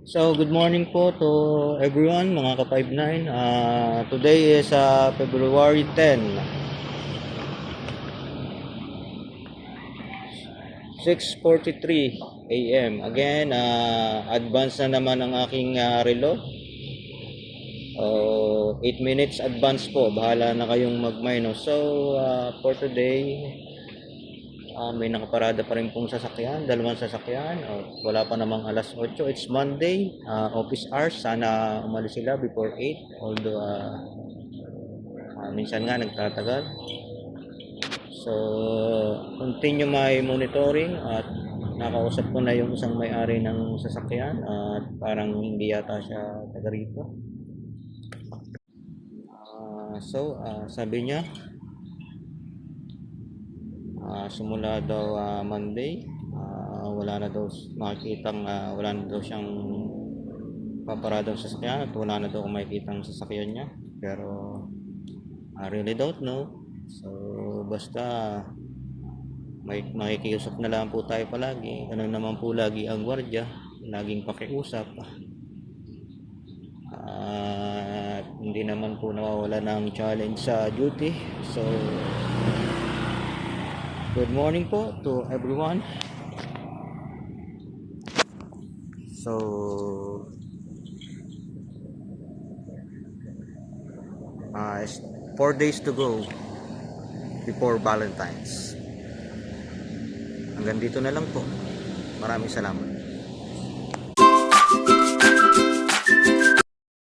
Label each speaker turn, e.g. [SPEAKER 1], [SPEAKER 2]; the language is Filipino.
[SPEAKER 1] So, good morning po to everyone, mga ka-59. Today is February 10, 6:43 a.m. Again, advance na naman ang aking relo. 8 minutes advance po. Bahala na kayong mag-minus. So, for today, may nakaparada pa rin pong sasakyan, dalawang sasakyan. Wala pa namang alas 8. It's Monday, office hours. Sana umalis sila before 8. Although, minsan nga nagtatagal. So, continue my monitoring at nakausap ko na yung isang may-ari ng sasakyan at parang hindi yata siya taga rito. Sabi niya, simula daw Monday, wala na daw makikitang wala na daw siyang paparadang sasakyan at wala na daw kung makikitang sasakyan niya. Pero I really don't know. So, basta may makikiusap na lang po tayo palagi. Ganun naman po lagi ang gwardiya, laging pakiusap. At hindi naman po nawawala ng challenge sa duty. So, good morning po to everyone. So, it's 4 days to go before Valentine's. Hanggang dito na lang po. Maraming salamat.